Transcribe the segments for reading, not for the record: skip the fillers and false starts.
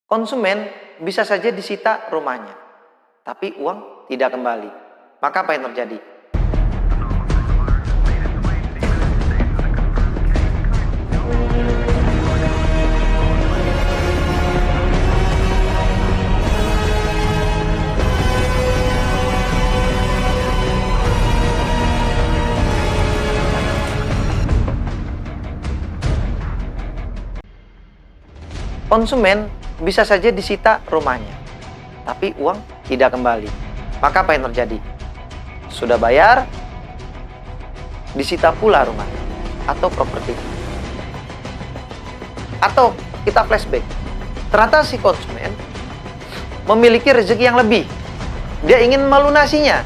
Konsumen bisa saja disita rumahnya, tapi uang tidak kembali. Maka apa yang terjadi? Konsumen bisa saja disita rumahnya, tapi uang tidak kembali. Maka apa yang terjadi? Sudah bayar, disita pula rumah atau properti. Atau kita flashback, ternyata si konsumen memiliki rezeki yang lebih. Dia ingin melunasinya.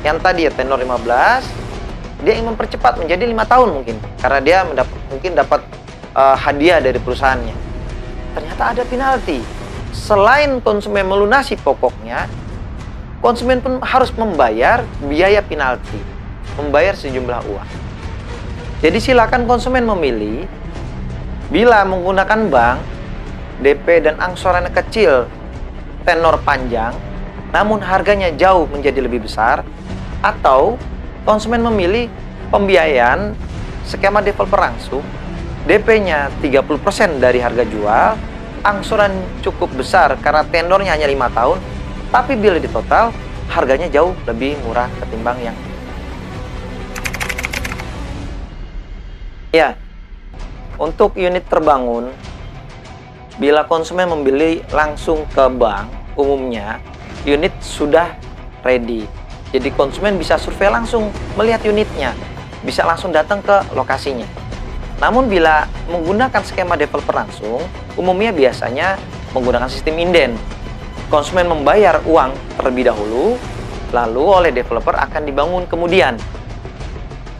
Yang tadi ya tenor 15, dia ingin mempercepat menjadi 5 tahun mungkin. Karena dia mungkin dapat hadiah dari perusahaannya. Ternyata ada penalti. Selain konsumen melunasi pokoknya, konsumen pun harus membayar biaya penalti, membayar sejumlah uang. Jadi silakan konsumen memilih, bila menggunakan bank, DP dan angsurannya kecil, tenor panjang, namun harganya jauh menjadi lebih besar, atau konsumen memilih pembiayaan skema developer langsung, DP-nya 30% dari harga jual, angsuran cukup besar karena tenornya hanya 5 tahun, tapi bila di total, harganya jauh lebih murah ketimbang yang ya. Untuk unit terbangun, bila konsumen membeli langsung ke bank, umumnya unit sudah ready. Jadi konsumen bisa survei langsung, melihat unitnya, bisa langsung datang ke lokasinya. Namun bila menggunakan skema developer langsung, umumnya biasanya menggunakan sistem inden. Konsumen membayar uang terlebih dahulu, lalu oleh developer akan dibangun kemudian.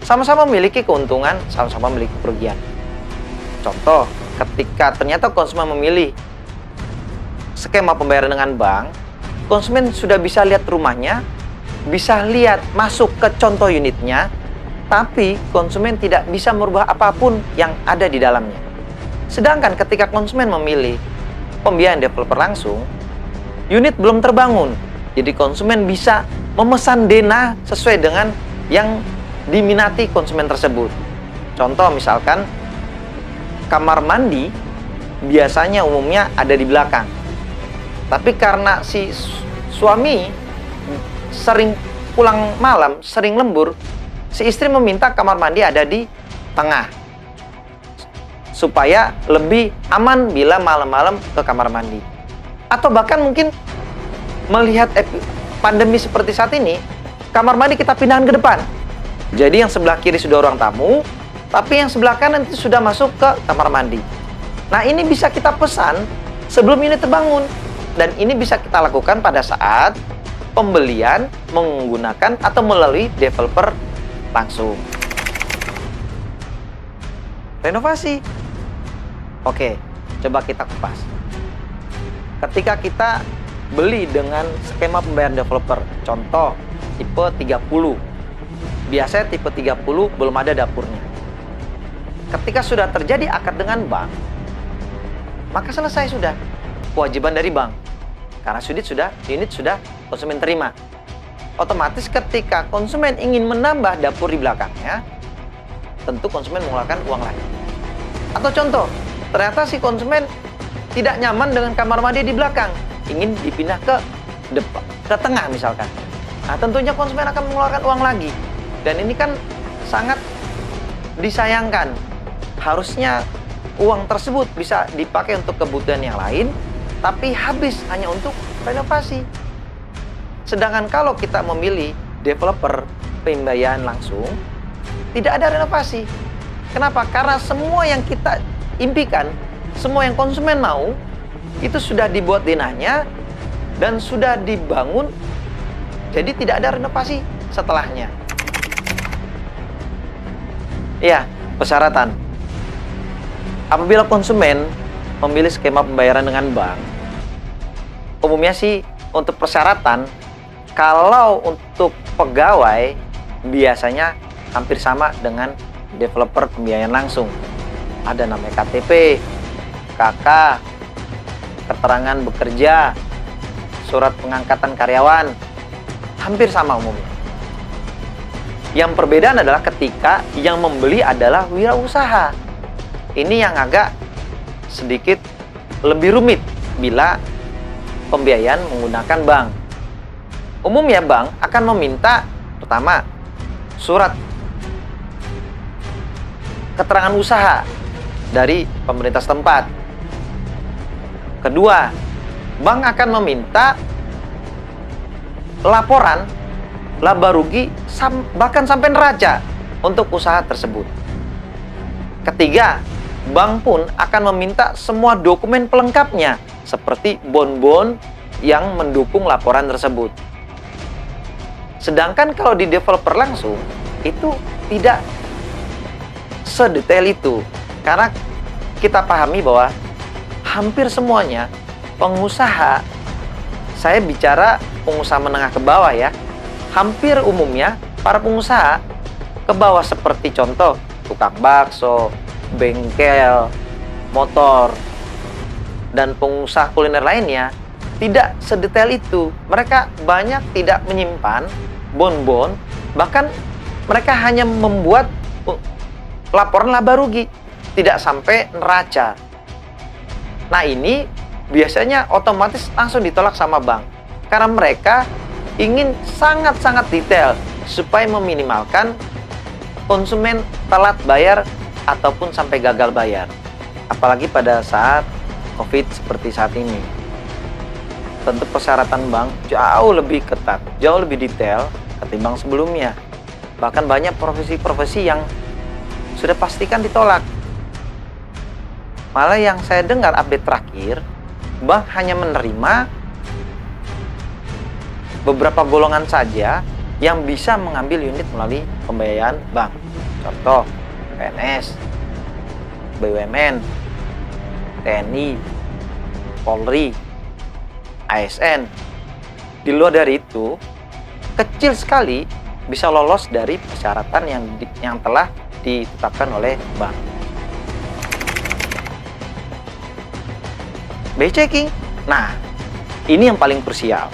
Sama-sama memiliki keuntungan, sama-sama memiliki kerugian. Contoh, ketika ternyata konsumen memilih skema pembayaran dengan bank, konsumen sudah bisa lihat rumahnya, bisa lihat masuk ke contoh unitnya, tapi konsumen tidak bisa merubah apapun yang ada di dalamnya. Sedangkan ketika konsumen memilih pembiayaan developer langsung, unit belum terbangun. Jadi konsumen bisa memesan dana sesuai dengan yang diminati konsumen tersebut. Contoh misalkan, kamar mandi biasanya umumnya ada di belakang. Tapi karena si suami sering pulang malam, sering lembur, si istri meminta kamar mandi ada di tengah, supaya lebih aman bila malam-malam ke kamar mandi. Atau bahkan mungkin melihat pandemi seperti saat ini, kamar mandi kita pindahkan ke depan. Jadi yang sebelah kiri sudah ruang tamu, tapi yang sebelah kanan itu sudah masuk ke kamar mandi. Nah, ini bisa kita pesan sebelum ini terbangun. Dan ini bisa kita lakukan pada saat pembelian menggunakan atau melalui developer langsung. Renovasi. Oke, coba kita kupas. Ketika kita beli dengan skema pembayaran developer, contoh tipe 30. Biasanya tipe 30 belum ada dapurnya. Ketika sudah terjadi akad dengan bank, maka selesai sudah kewajiban dari bank. Karena unit sudah konsumen terima. Otomatis ketika konsumen ingin menambah dapur di belakangnya, tentu konsumen mengeluarkan uang lagi. Atau contoh, ternyata si konsumen tidak nyaman dengan kamar mandi di belakang, ingin dipindah ke depan, ke tengah misalkan. Nah, tentunya konsumen akan mengeluarkan uang lagi. Dan ini kan sangat disayangkan. Harusnya uang tersebut bisa dipakai untuk kebutuhan yang lain, tapi habis hanya untuk renovasi. Sedangkan kalau kita memilih developer pembiayaan langsung, tidak ada renovasi. Kenapa? Karena semua yang kita impikan, semua yang konsumen mau, itu sudah dibuat denahnya dan sudah dibangun. Jadi tidak ada renovasi setelahnya. Ya, persyaratan. Apabila konsumen memilih skema pembayaran dengan bank, umumnya sih untuk persyaratan, kalau untuk pegawai biasanya hampir sama dengan developer pembiayaan langsung. Ada namanya KTP, KK, keterangan bekerja, surat pengangkatan karyawan, hampir sama umumnya. Yang perbedaan adalah ketika yang membeli adalah wirausaha. Ini yang agak sedikit lebih rumit bila pembiayaan menggunakan bank. Umumnya bank akan meminta pertama surat keterangan usaha dari pemerintah setempat. Kedua, bank akan meminta laporan laba rugi bahkan sampai neraca untuk usaha tersebut. Ketiga, bank pun akan meminta semua dokumen pelengkapnya seperti bon-bon yang mendukung laporan tersebut. Sedangkan kalau di developer langsung itu tidak sedetail itu, karena kita pahami bahwa hampir semuanya pengusaha, saya bicara pengusaha menengah ke bawah ya, hampir umumnya para pengusaha ke bawah seperti contoh tukang bakso, bengkel, motor, dan pengusaha kuliner lainnya tidak sedetail itu. Mereka banyak tidak menyimpan bon-bon, bahkan mereka hanya membuat laporan laba rugi, tidak sampai neraca. Nah ini biasanya otomatis langsung ditolak sama bank, karena mereka ingin sangat-sangat detail supaya meminimalkan konsumen telat bayar ataupun sampai gagal bayar. Apalagi pada saat COVID seperti saat ini. Tentu persyaratan bank jauh lebih ketat, jauh lebih detail ketimbang sebelumnya. Bahkan banyak profesi-profesi yang sudah pastikan ditolak. Malah yang saya dengar update terakhir, bank hanya menerima beberapa golongan saja yang bisa mengambil unit melalui pembiayaan bank. Contoh, PNS, BUMN, TNI, Polri, ASN. Di luar dari itu, kecil sekali bisa lolos dari persyaratan yang telah ditetapkan oleh bank. BI checking. Nah, ini yang paling krusial.